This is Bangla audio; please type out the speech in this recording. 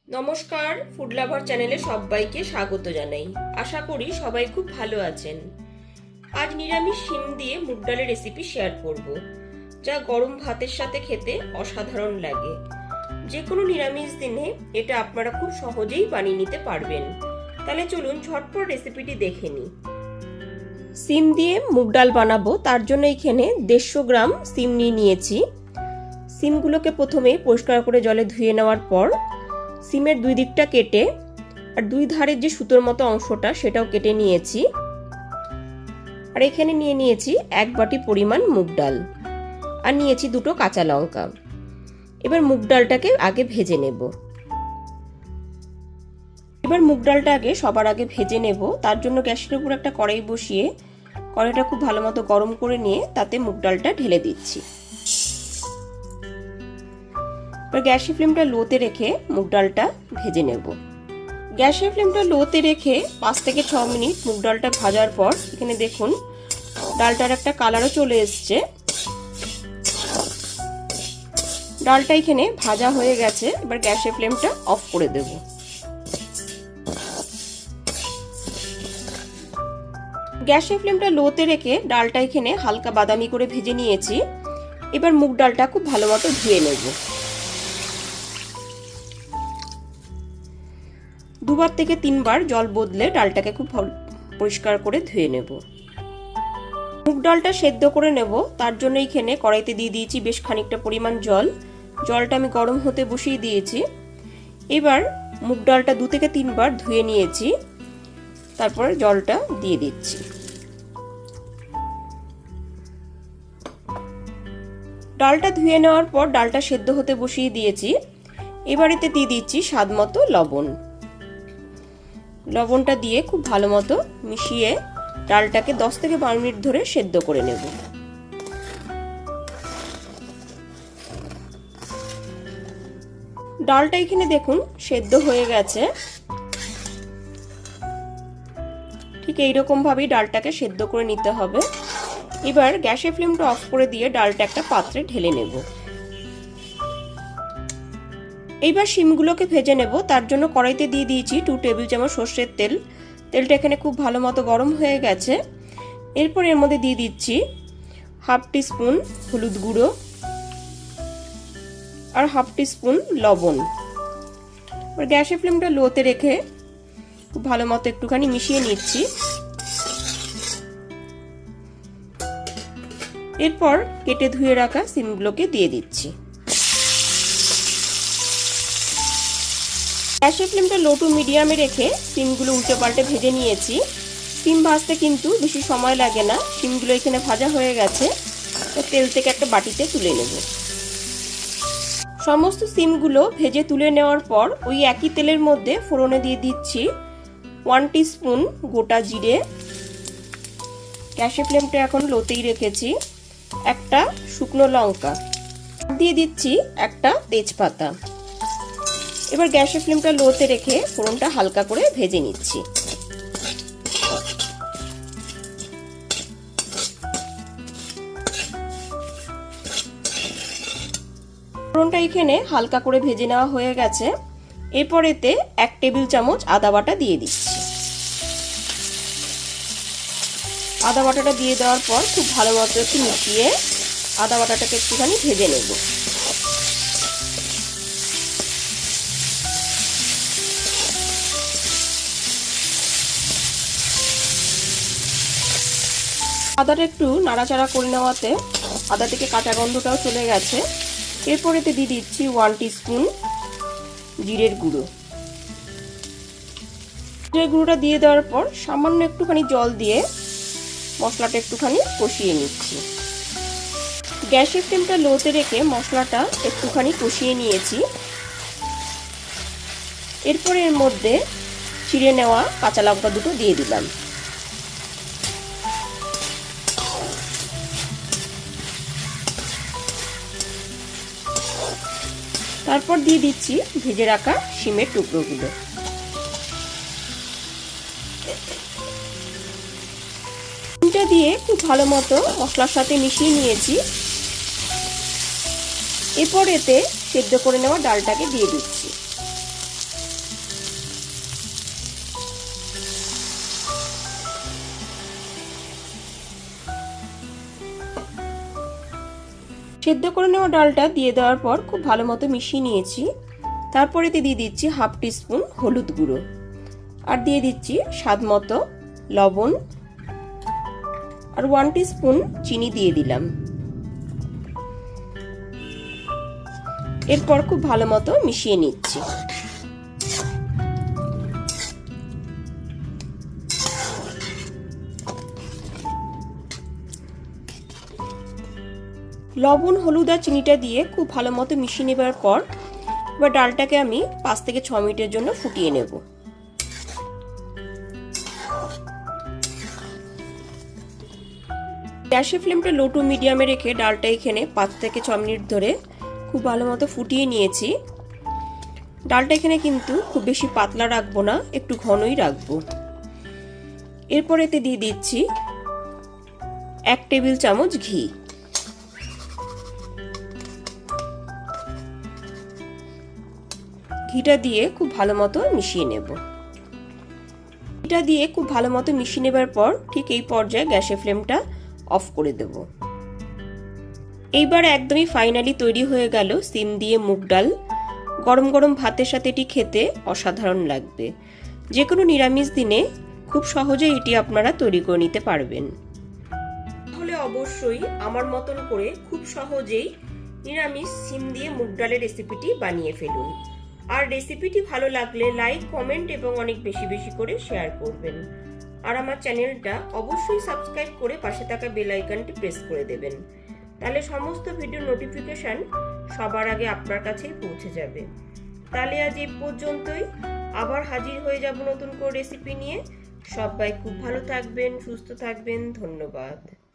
নমস্কার, ফুড লাভার চ্যানেলে সবাইকে স্বাগত জানাই। আশা করি সবাই খুব ভালো আছেন। আজ নিরামিষ শিম দিয়ে মুগ ডালের রেসিপি শেয়ার করব, যা গরম ভাতের সাথে খেতে অসাধারণ লাগে। যে কোনো নিরামিষ দিনে এটা আপনারা খুব সহজেই বানিয়ে নিতে পারবেন। তাহলে চলুন ঝটপট রেসিপিটি দেখে নিই। শিম দিয়ে মুগ ডাল বানাবো, তার জন্য এখানে 150 গ্রাম শিম নিয়েছি। শিমগুলোকে প্রথমে পরিষ্কার করে জলে ধুয়ে নেওয়ার পর সিমের দুই দিকটা কেটে আর দুই ধারের যে সুতোর মতো অংশটা সেটাও কেটে নিয়েছি। আর এখানে নিয়েছি 1 বাটি পরিমাণ মুগ ডাল আর নিয়েছি 2টো কাঁচা লঙ্কা। এবার মুগ ডালটাকে আগে ভেজে নেব। সবার আগে ভেজে নেব। তার জন্য গ্যাসের উপর একটা কড়াই বসিয়ে কড়াইটা খুব ভালো মতো গরম করে নিয়ে তাতে মুগ ডালটা ঢেলে দিচ্ছি। গ্যাসের ফ্লেমটা লোতে রেখে মুগ ডালটা ভেজে নেব। গ্যাসের ফ্লেমটা লোতে রেখে 5 থেকে 6 মিনিট মুগ ডালটা ভাজার পর এখানে দেখুন ডালটার একটা কালারও চলে এসছে। ডালটা এখানে ভাজা হয়ে গেছে। এবার গ্যাসের ফ্লেমটা অফ করে দেব। গ্যাসের ফ্লেমটা লোতে রেখে ডালটা এখানে হালকা বাদামি করে ভেজে নিয়েছি। এবার মুগ ডালটা খুব ভালো মতো ধুয়ে নেব। 2 থেকে 3 বার জল বদলে ডালটাকে খুব পরিষ্কার করে ধুয়ে নেব। মুগ ডালটা সেদ্ধ করে নেব, তার জন্য এখানে কড়াইতে দিয়ে দিয়েছি বেশ খানিকটা পরিমাণ জল। জলটা আমি গরম হতে বসিয়ে দিয়েছি। এবার মুগ ডালটা 2 থেকে 3 বার ধুয়ে নিয়েছি, তারপরে জলটা দিয়ে দিচ্ছি। ডালটা ধুয়ে নেওয়ার পর ডালটা সেদ্ধ হতে বসিয়ে দিয়েছি। এবার এতে দিয়ে দিচ্ছি স্বাদ মতো লবণ। লবণটা দিয়ে খুব ভালো মতো মিশিয়ে ডালটাকে 10 থেকে 12 মিনিট ধরে সেদ্ধ করে নেব। ডালটা এখানে দেখুন সেদ্ধ হয়ে গেছে। ঠিক এইরকম ভাবেই ডালটাকে সেদ্ধ করে নিতে হবে। এবার গ্যাসের ফ্লেমটা অফ করে দিয়ে ডালটা একটা পাত্রে ঢেলে নেব। এইবার শিমগুলোকে ভেজে নেব। তার জন্য কড়াইতে দিয়ে দিয়েছি 2 টেবিল চামচ সর্ষের তেল। তেলটা এখানে খুব ভালো মতো গরম হয়ে গেছে। এরপর এর মধ্যে দিয়ে দিচ্ছি 1/2 টিস্পুন হলুদ গুঁড়ো আর 1/2 টিস্পুন লবণ। এবার গ্যাসের ফ্লেমটা লোতে রেখে খুব ভালো মতো একটুখানি মিশিয়ে নিচ্ছি। এরপর কেটে ধুয়ে রাখা শিমগুলোকে দিয়ে দিচ্ছি। গ্যাসের ফ্লেমটা লো টু মিডিয়ামে রেখে শিমগুলো উল্টে পাল্টে ভেজে নিয়েছি। শিম ভাজতে কিন্তু বেশি সময় লাগে না। শিমগুলো এখানে ভাজা হয়ে গেছে। তেল থেকে একটা বাটিতে তুলে নেব। সমস্ত শিমগুলো ভেজে তুলে নেওয়ার পর ওই একই তেলের মধ্যে ফোড়নে দিয়ে দিচ্ছি 1 টিস্পুন গোটা জিরে। গ্যাসের ফ্লেমটা এখন লোতেই রেখেছি। একটা শুকনো লঙ্কা দিয়ে দিচ্ছি, একটা তেজপাতা। এবার গ্যাসের ফ্লেমটা লোতে রেখে ফোড়নটা হালকা করে ভেজে নিচ্ছি। ফোড়নটা এখানে হালকা করে ভেজে নেওয়া হয়ে গেছে। এরপর এতে 1 টেবিল চামচ আদা বাটা দিয়ে দিচ্ছি। আদা বাটাটা দিয়ে দেওয়ার পর খুব ভালো মতো একটু মিশিয়ে আদা বাটাটাকে একটুখানি ভেজে নেব। আদাটা একটু নাড়াচাড়া করে নেওয়াতে আদা থেকে কাঁচা গন্ধটাও চলে গেছে। এরপর এতে দিয়ে দিচ্ছি 1 টিস্পুন জিরের গুঁড়ো। জিরের গুঁড়োটা দিয়ে দেওয়ার পর সামান্য একটুখানি জল দিয়ে মশলাটা একটুখানি কষিয়ে নিচ্ছি। গ্যাসের ফ্লেমটা লোতে রেখে মশলাটা একটুখানি কষিয়ে নিয়েছি। এরপর এর মধ্যে চিড়ে নেওয়া কাঁচা লঙ্কা 2টো দিয়ে দিলাম। তারপর দিয়ে দিচ্ছি ভেজে রাখা শিমের টুকরোগুলো। শিমটা দিয়ে খুব ভালো মতো মশলার সাথে মিশিয়ে নিয়েছি। এরপর এতে সেদ্ধ করে নেওয়া ডালটাকে দিয়ে দিচ্ছি। সেদ্ধ করে নেওয়া ডালটা দিয়ে দেওয়ার পর খুব ভালো মতো মিশিয়ে নিয়েছি। তারপরে দিয়ে দিচ্ছি হাফ টিস্পুন হলুদ গুঁড়ো, আর দিয়ে দিচ্ছি স্বাদ মতো লবণ, আর 1 টিস্পুন চিনি দিয়ে দিলাম। এরপর খুব ভালো মতো মিশিয়ে নিচ্ছি। লবণ, হলুদ আর চিনিটা দিয়ে খুব ভালো মতো মিশিয়ে নেবার পর এবার ডালটাকে আমি 5 থেকে 6 মিনিটের জন্য ফুটিয়ে নেব। গ্যাসের ফ্লেমটা লো টু মিডিয়ামে রেখে ডালটা এখানে 5 থেকে 6 মিনিট ধরে খুব ভালো মতো ফুটিয়ে নিয়েছি। ডালটা এখানে কিন্তু খুব বেশি পাতলা রাখবো না, একটু ঘনই রাখবো। এরপর এতে দিয়ে দিচ্ছি 1 টেবিল চামচ ঘি। ঘিটা দিয়ে খুব ভালো মতো মিশিয়ে নেব। ঘিটা দিয়ে খুব ভালো মতো মিশিয়ে নেবার পর ঠিক এই পর্যায়ে গ্যাসের ফ্লেমটা অফ করে দেব। এইবার একদমই ফাইনালি তৈরি হয়ে গেল সিম দিয়ে মুগ ডাল। গরম গরম ভাতের সাথে এটি খেতে অসাধারণ লাগবে। যে কোনো নিরামিষ দিনে খুব সহজেই এটি আপনারা তৈরি করে নিতে পারবেন। তাহলে অবশ্যই আমার মতন করে খুব সহজেই নিরামিষ সিম দিয়ে মুগ ডালের রেসিপিটি বানিয়ে ফেলুন। আর রেসিপিটি ভালো লাগলে লাইক, কমেন্ট এবং অনেক বেশি বেশি করে শেয়ার করবেন। আর আমার চ্যানেলটা অবশ্যই সাবস্ক্রাইব করে পাশে থাকা বেল আইকনটি প্রেস করে দেবেন। তাহলে সমস্ত ভিডিও নোটিফিকেশন সবার আগে আপনার কাছেই পৌঁছে যাবে। তাহলে আজ এই পর্যন্তই, আবার হাজির হয়ে যাব নতুন করে রেসিপি নিয়ে। সবাই খুব ভালো থাকবেন, সুস্থ থাকবেন। ধন্যবাদ।